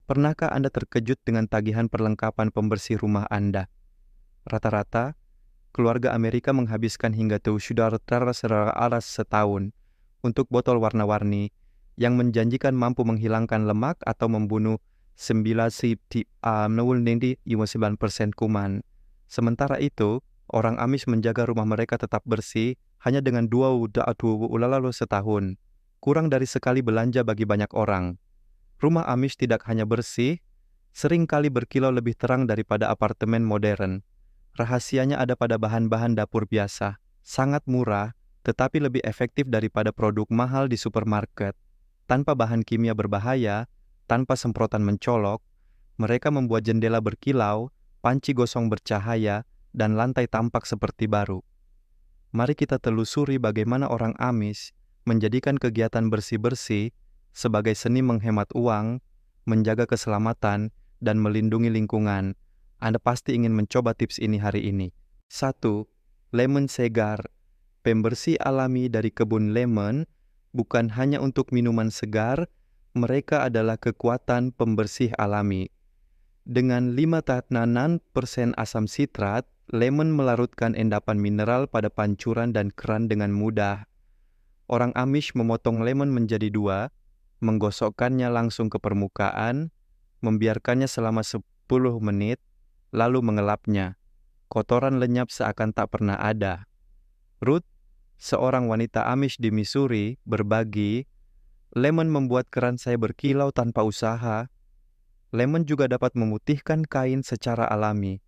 Pernahkah Anda terkejut dengan tagihan perlengkapan pembersih rumah Anda? Rata-rata, keluarga Amerika menghabiskan hingga $700 setahun untuk botol warna-warni yang menjanjikan mampu menghilangkan lemak atau membunuh 99% kuman. Sementara itu, orang Amish menjaga rumah mereka tetap bersih hanya dengan $2 setahun. Kurang dari sekali belanja bagi banyak orang. Rumah Amish tidak hanya bersih, sering kali berkilau lebih terang daripada apartemen modern. Rahasianya ada pada bahan-bahan dapur biasa, sangat murah, tetapi lebih efektif daripada produk mahal di supermarket. Tanpa bahan kimia berbahaya, tanpa semprotan mencolok, mereka membuat jendela berkilau, panci gosong bercahaya, dan lantai tampak seperti baru. Mari kita telusuri bagaimana orang Amish menjadikan kegiatan bersih-bersih sebagai seni menghemat uang, menjaga keselamatan, dan melindungi lingkungan. Anda pasti ingin mencoba tips ini hari ini. 1. Lemon segar. Pembersih alami dari kebun lemon bukan hanya untuk minuman segar, mereka adalah kekuatan pembersih alami. Dengan 5-6% asam sitrat, lemon melarutkan endapan mineral pada pancuran dan keran dengan mudah. Orang Amish memotong lemon menjadi 2, menggosokkannya langsung ke permukaan, membiarkannya selama 10 menit, lalu mengelapnya. Kotoran lenyap seakan tak pernah ada. Ruth, seorang wanita Amish di Missouri, berbagi, "Lemon membuat keran saya berkilau tanpa usaha. Lemon juga dapat memutihkan kain secara alami.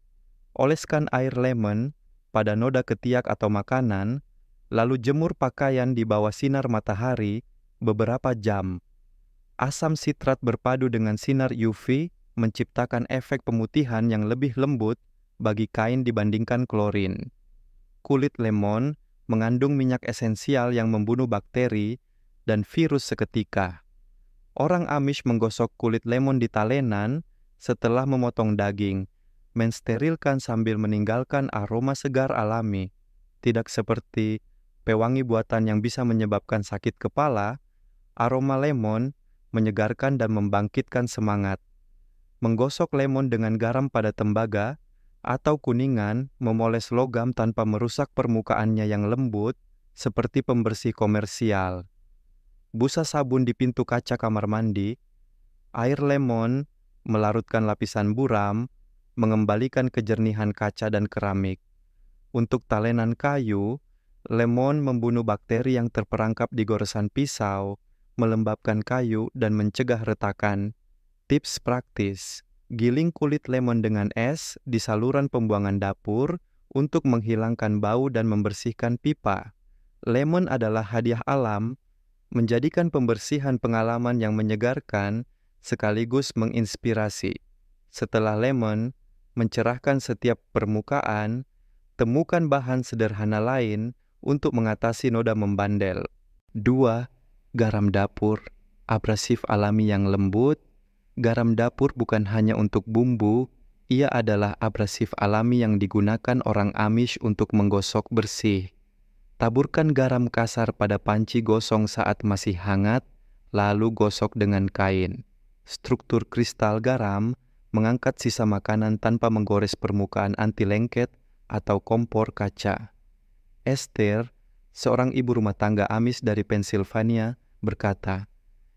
Oleskan air lemon pada noda ketiak atau makanan, lalu jemur pakaian di bawah sinar matahari beberapa jam. Asam sitrat berpadu dengan sinar UV menciptakan efek pemutihan yang lebih lembut bagi kain dibandingkan klorin. Kulit lemon mengandung minyak esensial yang membunuh bakteri dan virus seketika. Orang Amish menggosok kulit lemon di talenan setelah memotong daging, mensterilkan sambil meninggalkan aroma segar alami. Tidak seperti pewangi buatan yang bisa menyebabkan sakit kepala, aroma lemon menyegarkan dan membangkitkan semangat. Menggosok lemon dengan garam pada tembaga atau kuningan memoles logam tanpa merusak permukaannya yang lembut seperti pembersih komersial. Busa sabun di pintu kaca kamar mandi, air lemon melarutkan lapisan buram, mengembalikan kejernihan kaca dan keramik. Untuk talenan kayu, lemon membunuh bakteri yang terperangkap di goresan pisau, melembabkan kayu dan mencegah retakan. Tips praktis: giling kulit lemon dengan es di saluran pembuangan dapur untuk menghilangkan bau dan membersihkan pipa. Lemon adalah hadiah alam, menjadikan pembersihan pengalaman yang menyegarkan sekaligus menginspirasi. Setelah lemon mencerahkan setiap permukaan, temukan bahan sederhana lain untuk mengatasi noda membandel. 2. Garam dapur, abrasif alami yang lembut. Garam dapur bukan hanya untuk bumbu, ia adalah abrasif alami yang digunakan orang Amish untuk menggosok bersih. Taburkan garam kasar pada panci gosong saat masih hangat, lalu gosok dengan kain. Struktur kristal garam mengangkat sisa makanan tanpa menggores permukaan anti lengket atau kompor kaca. Esther, seorang ibu rumah tangga Amish dari Pennsylvania, berkata,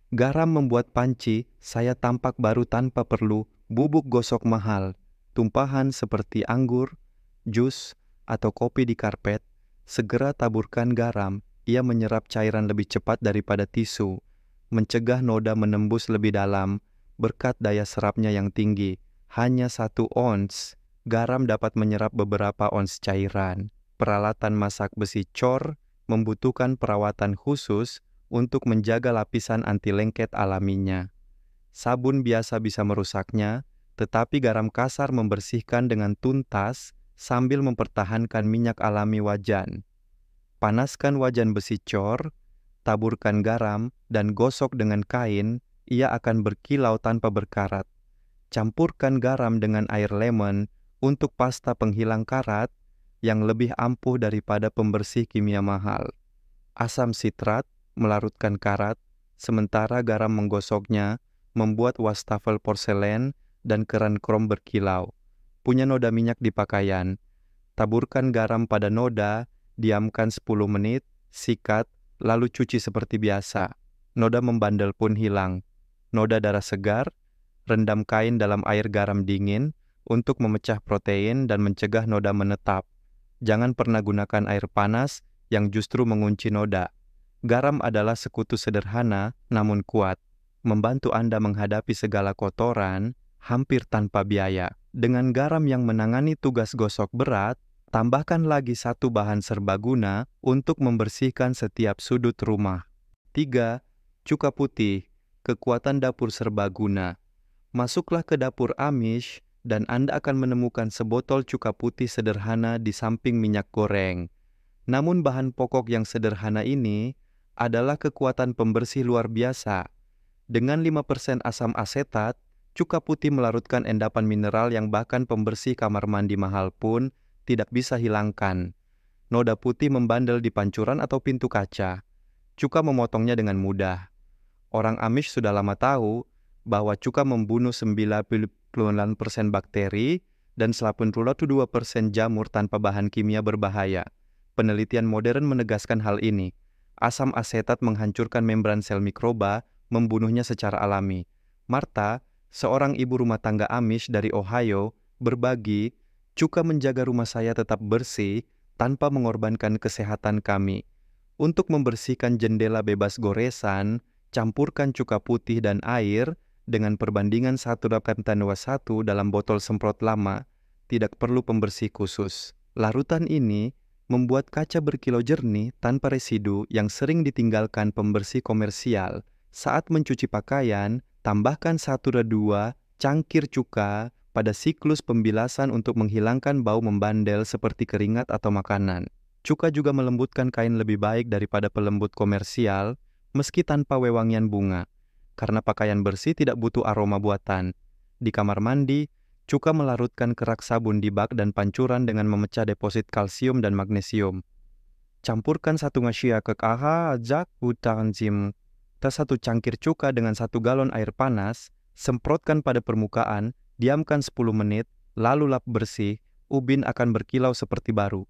"Garam membuat panci saya tampak baru tanpa perlu bubuk gosok mahal. Tumpahan seperti anggur, jus, atau kopi di karpet, segera taburkan garam, ia menyerap cairan lebih cepat daripada tisu, mencegah noda menembus lebih dalam, berkat daya serapnya yang tinggi. Hanya 1 ons, garam dapat menyerap beberapa ons cairan. Peralatan masak besi cor membutuhkan perawatan khusus untuk menjaga lapisan anti lengket alaminya. Sabun biasa bisa merusaknya, tetapi garam kasar membersihkan dengan tuntas sambil mempertahankan minyak alami wajan. Panaskan wajan besi cor, taburkan garam, dan gosok dengan kain, ia akan berkilau tanpa berkarat. Campurkan garam dengan air lemon untuk pasta penghilang karat yang lebih ampuh daripada pembersih kimia mahal. Asam sitrat melarutkan karat, sementara garam menggosoknya membuat wastafel porselen dan keran krom berkilau. Punya noda minyak di pakaian. Taburkan garam pada noda, diamkan 10 menit, sikat, lalu cuci seperti biasa. Noda membandel pun hilang. Noda darah segar, rendam kain dalam air garam dingin untuk memecah protein dan mencegah noda menetap. Jangan pernah gunakan air panas yang justru mengunci noda. Garam adalah sekutu sederhana namun kuat, membantu Anda menghadapi segala kotoran hampir tanpa biaya. Dengan garam yang menangani tugas gosok berat, tambahkan lagi satu bahan serbaguna untuk membersihkan setiap sudut rumah. 3. Cuka putih, kekuatan dapur serbaguna. Masuklah ke dapur Amish dan Anda akan menemukan sebotol cuka putih sederhana di samping minyak goreng. Namun bahan pokok yang sederhana ini adalah kekuatan pembersih luar biasa. Dengan 5% asam asetat, cuka putih melarutkan endapan mineral yang bahkan pembersih kamar mandi mahal pun tidak bisa hilangkan. Noda putih membandel di pancuran atau pintu kaca. Cuka memotongnya dengan mudah. Orang Amish sudah lama tahu bahwa cuka membunuh 99% bakteri dan 82% jamur tanpa bahan kimia berbahaya. Penelitian modern menegaskan hal ini. Asam asetat menghancurkan membran sel mikroba, membunuhnya secara alami. Martha, seorang ibu rumah tangga Amish dari Ohio, berbagi, cuka menjaga rumah saya tetap bersih tanpa mengorbankan kesehatan kami. Untuk membersihkan jendela bebas goresan, campurkan cuka putih dan air dengan perbandingan 1:1 dalam botol semprot lama, tidak perlu pembersih khusus. Larutan ini membuat kaca berkilau jernih tanpa residu yang sering ditinggalkan pembersih komersial. Saat mencuci pakaian, tambahkan 1-2 cangkir cuka pada siklus pembilasan untuk menghilangkan bau membandel seperti keringat atau makanan. Cuka juga melembutkan kain lebih baik daripada pelembut komersial, meski tanpa wewangian bunga, karena pakaian bersih tidak butuh aroma buatan. Di kamar mandi, cuka melarutkan kerak sabun di bak dan pancuran dengan memecah deposit kalsium dan magnesium. Campurkan 1 ngasya ke kaha ajak utang jim. Tas 1 cangkir cuka dengan 1 galon air panas, semprotkan pada permukaan, diamkan 10 menit, lalu lap bersih, ubin akan berkilau seperti baru.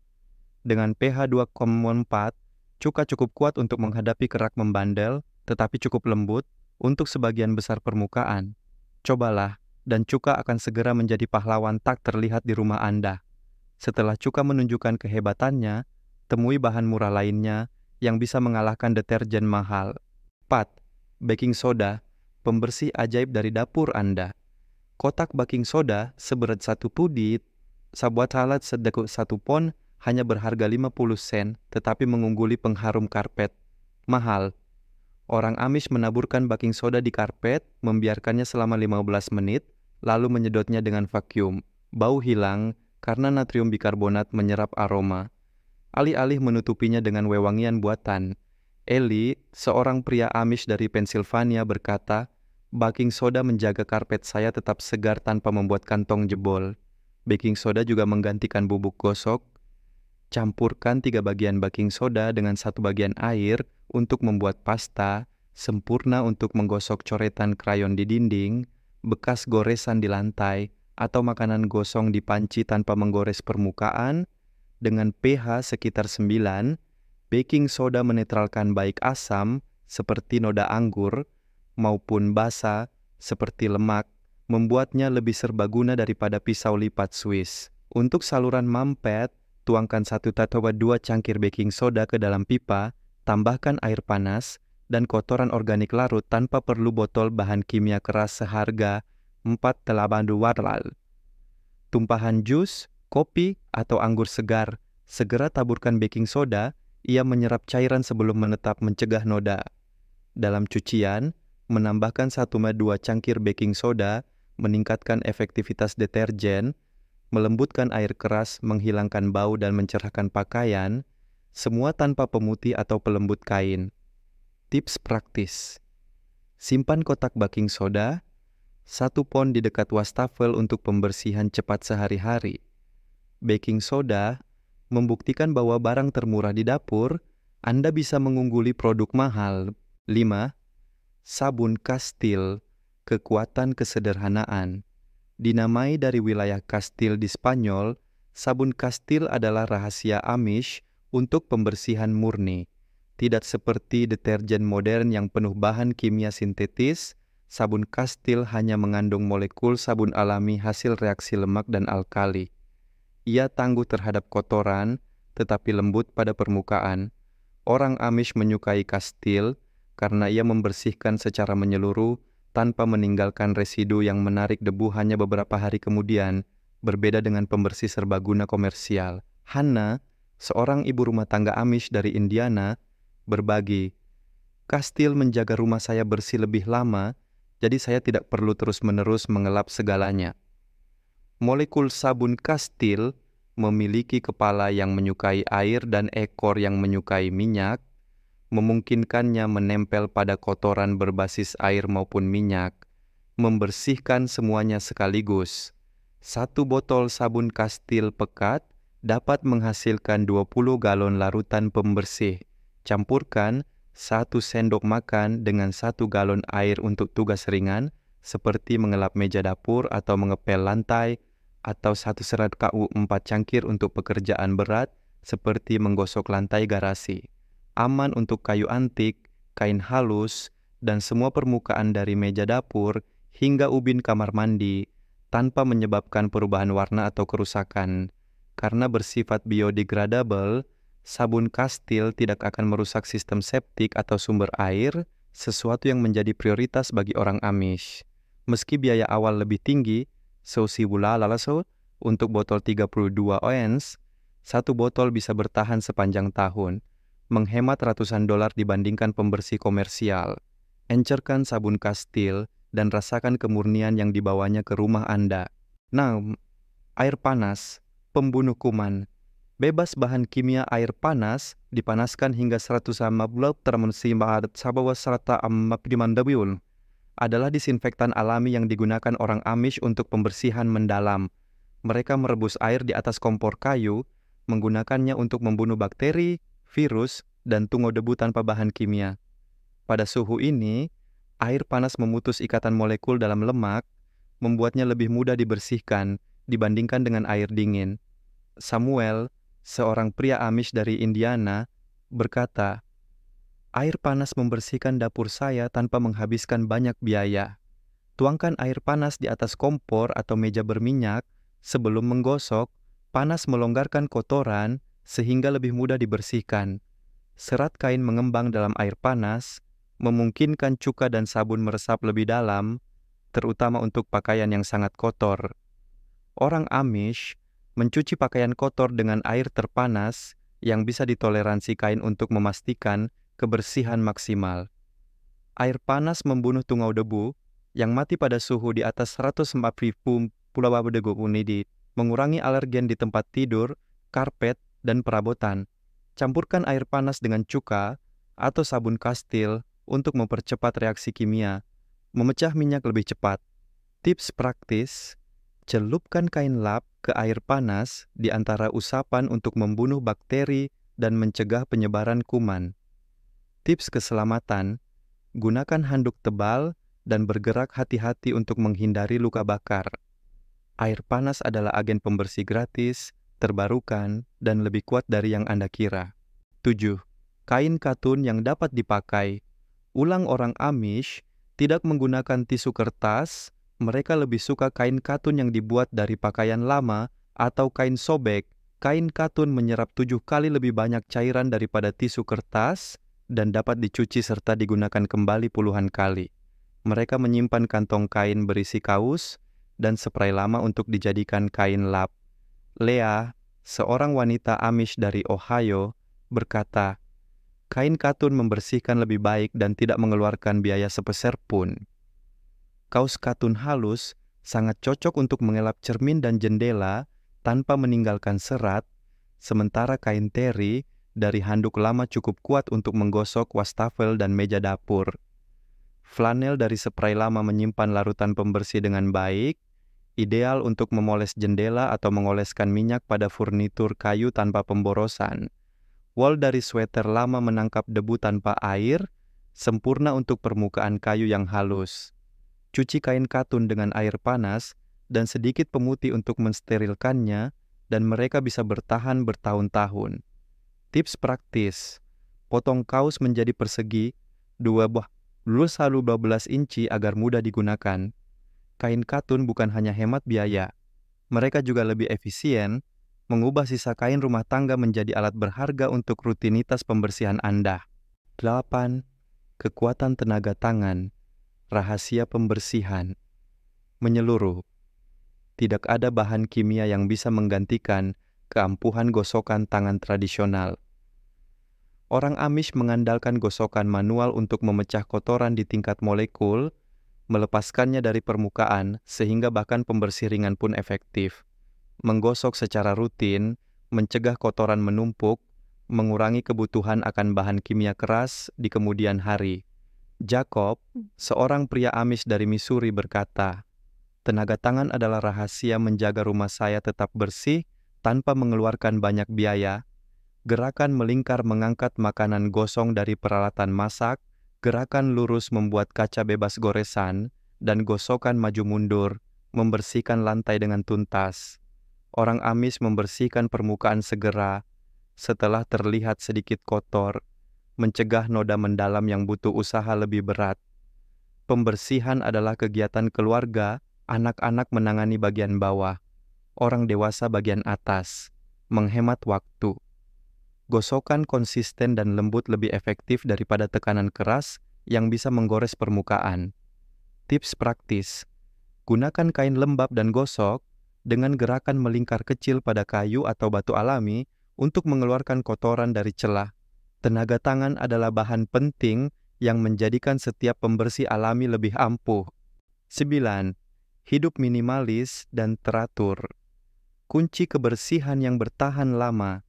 Dengan pH 2,4, cuka cukup kuat untuk menghadapi kerak membandel, tetapi cukup lembut untuk sebagian besar permukaan. Cobalah, dan cuka akan segera menjadi pahlawan tak terlihat di rumah Anda. Setelah cuka menunjukkan kehebatannya, temui bahan murah lainnya yang bisa mengalahkan deterjen mahal. 4. Baking soda, pembersih ajaib dari dapur Anda. Kotak baking soda seberat 1 pudit, sabuat salad sedekut 1 pon hanya berharga 50 sen, tetapi mengungguli pengharum karpet. Mahal. Orang Amish menaburkan baking soda di karpet, membiarkannya selama 15 menit, lalu menyedotnya dengan vakum. Bau hilang karena natrium bikarbonat menyerap aroma. Alih-alih menutupinya dengan wewangian buatan, Eli, seorang pria Amish dari Pennsylvania, berkata, "Baking soda menjaga karpet saya tetap segar tanpa membuat kantong jebol." Baking soda juga menggantikan bubuk gosok. Campurkan 3 bagian baking soda dengan 1 bagian air untuk membuat pasta, sempurna untuk menggosok coretan krayon di dinding, bekas goresan di lantai, atau makanan gosong di panci tanpa menggores permukaan. Dengan pH sekitar 9, baking soda menetralkan baik asam seperti noda anggur maupun basa seperti lemak, membuatnya lebih serbaguna daripada pisau lipat Swiss. Untuk saluran mampet, tuangkan 1-2 cangkir baking soda ke dalam pipa, tambahkan air panas, dan kotoran organik larut tanpa perlu botol bahan kimia keras seharga 4,82 Rp. Tumpahan jus, kopi, atau anggur segar, segera taburkan baking soda, ia menyerap cairan sebelum menetap mencegah noda. Dalam cucian, menambahkan 1-2 cangkir baking soda, meningkatkan efektivitas deterjen, melembutkan air keras, menghilangkan bau dan mencerahkan pakaian, semua tanpa pemutih atau pelembut kain. Tips praktis. Simpan kotak baking soda, 1 pon di dekat wastafel untuk pembersihan cepat sehari-hari. Baking soda membuktikan bahwa barang termurah di dapur, Anda bisa mengungguli produk mahal. 5. Sabun kastil, kekuatan kesederhanaan. Dinamai dari wilayah Kastil di Spanyol, sabun Kastil adalah rahasia Amish untuk pembersihan murni. Tidak seperti deterjen modern yang penuh bahan kimia sintetis, sabun Kastil hanya mengandung molekul sabun alami hasil reaksi lemak dan alkali. Ia tangguh terhadap kotoran, tetapi lembut pada permukaan. Orang Amish menyukai Kastil karena ia membersihkan secara menyeluruh tanpa meninggalkan residu yang menarik debu hanya beberapa hari kemudian, berbeda dengan pembersih serbaguna komersial. Hannah, seorang ibu rumah tangga Amish dari Indiana, berbagi, "Kastil menjaga rumah saya bersih lebih lama, jadi saya tidak perlu terus-menerus mengelap segalanya." Molekul sabun Kastil memiliki kepala yang menyukai air dan ekor yang menyukai minyak, memungkinkannya menempel pada kotoran berbasis air maupun minyak, membersihkan semuanya sekaligus. Satu botol sabun Kastil pekat dapat menghasilkan 20 galon larutan pembersih. Campurkan 1 sendok makan dengan 1 galon air untuk tugas ringan, seperti mengelap meja dapur atau mengepel lantai, atau 1 serat KU 4 cangkir untuk pekerjaan berat, seperti menggosok lantai garasi. Aman untuk kayu antik, kain halus, dan semua permukaan dari meja dapur hingga ubin kamar mandi, tanpa menyebabkan perubahan warna atau kerusakan. Karena bersifat biodegradable, sabun Kastil tidak akan merusak sistem septik atau sumber air, sesuatu yang menjadi prioritas bagi orang Amish. Meski biaya awal lebih tinggi, untuk botol 32 ounce, satu botol bisa bertahan sepanjang tahun, menghemat ratusan dolar dibandingkan pembersih komersial. Encerkan sabun Kastil dan rasakan kemurnian yang dibawanya ke rumah Anda. Nah, air panas, pembunuh kuman. Bebas bahan kimia air panas, dipanaskan hingga 150 adalah disinfektan alami yang digunakan orang Amish untuk pembersihan mendalam. Mereka merebus air di atas kompor kayu, menggunakannya untuk membunuh bakteri, virus, dan tungau debu tanpa bahan kimia. Pada suhu ini, air panas memutus ikatan molekul dalam lemak, membuatnya lebih mudah dibersihkan dibandingkan dengan air dingin. Samuel, seorang pria Amish dari Indiana, berkata, "Air panas membersihkan dapur saya tanpa menghabiskan banyak biaya. Tuangkan air panas di atas kompor atau meja berminyak. Sebelum menggosok, panas melonggarkan kotoran sehingga lebih mudah dibersihkan. Serat kain mengembang dalam air panas, memungkinkan cuka dan sabun meresap lebih dalam, terutama untuk pakaian yang sangat kotor." Orang Amish mencuci pakaian kotor dengan air terpanas yang bisa ditoleransi kain untuk memastikan kebersihan maksimal. Air panas membunuh tungau debu yang mati pada suhu di atas 140 mengurangi alergen di tempat tidur, karpet, dan perabotan. Campurkan air panas dengan cuka atau sabun Kastil untuk mempercepat reaksi kimia, memecah minyak lebih cepat. Tips praktis: celupkan kain lap ke air panas di antara usapan untuk membunuh bakteri dan mencegah penyebaran kuman. Tips keselamatan: gunakan handuk tebal dan bergerak hati-hati untuk menghindari luka bakar. Air panas adalah agen pembersih gratis, terbarukan, dan lebih kuat dari yang Anda kira. 7. Kain katun yang dapat dipakai. Ulang orang Amish tidak menggunakan tisu kertas, mereka lebih suka kain katun yang dibuat dari pakaian lama atau kain sobek. Kain katun menyerap 7 kali lebih banyak cairan daripada tisu kertas dan dapat dicuci serta digunakan kembali puluhan kali. Mereka menyimpan kantong kain berisi kaus dan spray lama untuk dijadikan kain lap. Leah, seorang wanita Amish dari Ohio, berkata, "Kain katun membersihkan lebih baik dan tidak mengeluarkan biaya sepeser pun." Kaus katun halus sangat cocok untuk mengelap cermin dan jendela tanpa meninggalkan serat, sementara kain teri dari handuk lama cukup kuat untuk menggosok wastafel dan meja dapur. Flanel dari spray lama menyimpan larutan pembersih dengan baik, ideal untuk memoles jendela atau mengoleskan minyak pada furnitur kayu tanpa pemborosan. Wol dari sweater lama menangkap debu tanpa air, sempurna untuk permukaan kayu yang halus. Cuci kain katun dengan air panas dan sedikit pemutih untuk mensterilkannya, dan mereka bisa bertahan bertahun-tahun. Tips praktis: potong kaos menjadi persegi, lulus halu 12 inci agar mudah digunakan. Kain katun bukan hanya hemat biaya, mereka juga lebih efisien, mengubah sisa kain rumah tangga menjadi alat berharga untuk rutinitas pembersihan Anda. 8. Kekuatan tenaga tangan. Rahasia pembersihan. Menyeluruh. Tidak ada bahan kimia yang bisa menggantikan keampuhan gosokan tangan tradisional. Orang Amish mengandalkan gosokan manual untuk memecah kotoran di tingkat molekul, melepaskannya dari permukaan sehingga bahkan pembersih ringan pun efektif. Menggosok secara rutin, mencegah kotoran menumpuk, mengurangi kebutuhan akan bahan kimia keras di kemudian hari. Jacob, seorang pria Amish dari Missouri berkata, "Tenaga tangan adalah rahasia menjaga rumah saya tetap bersih tanpa mengeluarkan banyak biaya. Gerakan melingkar mengangkat makanan gosong dari peralatan masak, gerakan lurus membuat kaca bebas goresan, dan gosokan maju mundur, membersihkan lantai dengan tuntas. Orang Amish membersihkan permukaan segera setelah terlihat sedikit kotor, mencegah noda mendalam yang butuh usaha lebih berat. Pembersihan adalah kegiatan keluarga, anak-anak menangani bagian bawah, orang dewasa bagian atas, menghemat waktu. Gosokan konsisten dan lembut lebih efektif daripada tekanan keras yang bisa menggores permukaan. Tips praktis: gunakan kain lembab dan gosok dengan gerakan melingkar kecil pada kayu atau batu alami untuk mengeluarkan kotoran dari celah. Tenaga tangan adalah bahan penting yang menjadikan setiap pembersih alami lebih ampuh. 9. Hidup minimalis dan teratur. Kunci kebersihan yang bertahan lama.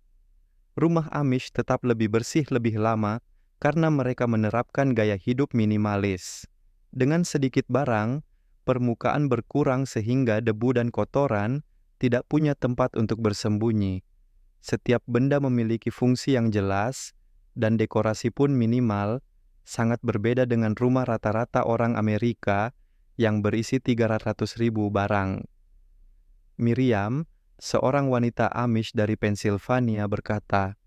Rumah Amish tetap lebih bersih lebih lama karena mereka menerapkan gaya hidup minimalis. Dengan sedikit barang, permukaan berkurang sehingga debu dan kotoran tidak punya tempat untuk bersembunyi. Setiap benda memiliki fungsi yang jelas, dan dekorasi pun minimal, sangat berbeda dengan rumah rata-rata orang Amerika yang berisi 300.000 barang. Miriam, seorang wanita Amish dari Pennsylvania berkata,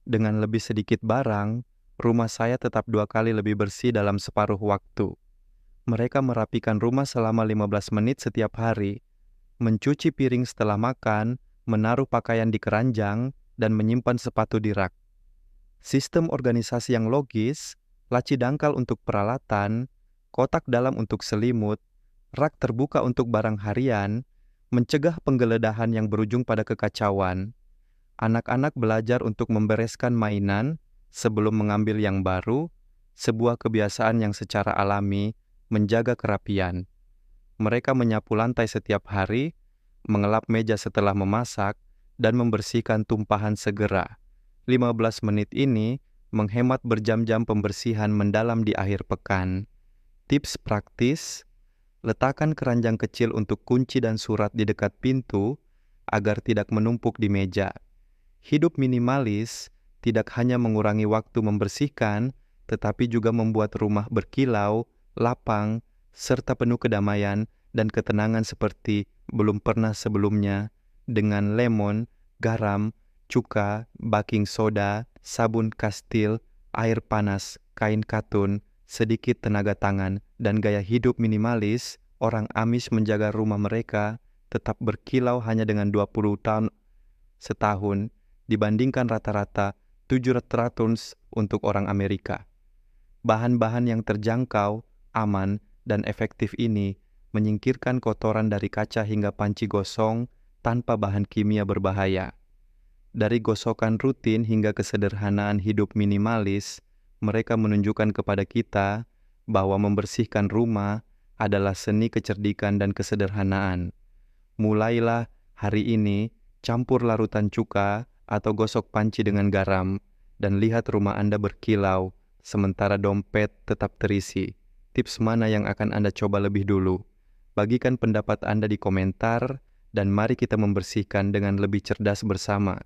"Dengan lebih sedikit barang, rumah saya tetap 2 kali lebih bersih dalam separuh waktu." Mereka merapikan rumah selama 15 menit setiap hari, mencuci piring setelah makan, menaruh pakaian di keranjang, dan menyimpan sepatu di rak. Sistem organisasi yang logis, laci dangkal untuk peralatan, kotak dalam untuk selimut, rak terbuka untuk barang harian, mencegah penggeledahan yang berujung pada kekacauan. Anak-anak belajar untuk membereskan mainan sebelum mengambil yang baru, sebuah kebiasaan yang secara alami menjaga kerapian. Mereka menyapu lantai setiap hari, mengelap meja setelah memasak, dan membersihkan tumpahan segera. 15 menit ini menghemat berjam-jam pembersihan mendalam di akhir pekan. Tips praktis: letakkan keranjang kecil untuk kunci dan surat di dekat pintu agar tidak menumpuk di meja. Hidup minimalis tidak hanya mengurangi waktu membersihkan, tetapi juga membuat rumah berkilau, lapang, serta penuh kedamaian dan ketenangan seperti belum pernah sebelumnya, dengan lemon, garam, cuka, baking soda, sabun kastil, air panas, kain katun, sedikit tenaga tangan, dan gaya hidup minimalis. Orang Amish menjaga rumah mereka tetap berkilau hanya dengan 20 tahun setahun dibandingkan rata-rata 700 untuk orang Amerika. Bahan-bahan yang terjangkau, aman, dan efektif ini menyingkirkan kotoran dari kaca hingga panci gosong tanpa bahan kimia berbahaya. Dari gosokan rutin hingga kesederhanaan hidup minimalis, mereka menunjukkan kepada kita bahwa membersihkan rumah adalah seni kecerdikan dan kesederhanaan. Mulailah hari ini, campur larutan cuka atau gosok panci dengan garam, dan lihat rumah Anda berkilau, sementara dompet tetap terisi. Tips mana yang akan Anda coba lebih dulu? Bagikan pendapat Anda di komentar, dan mari kita membersihkan dengan lebih cerdas bersama.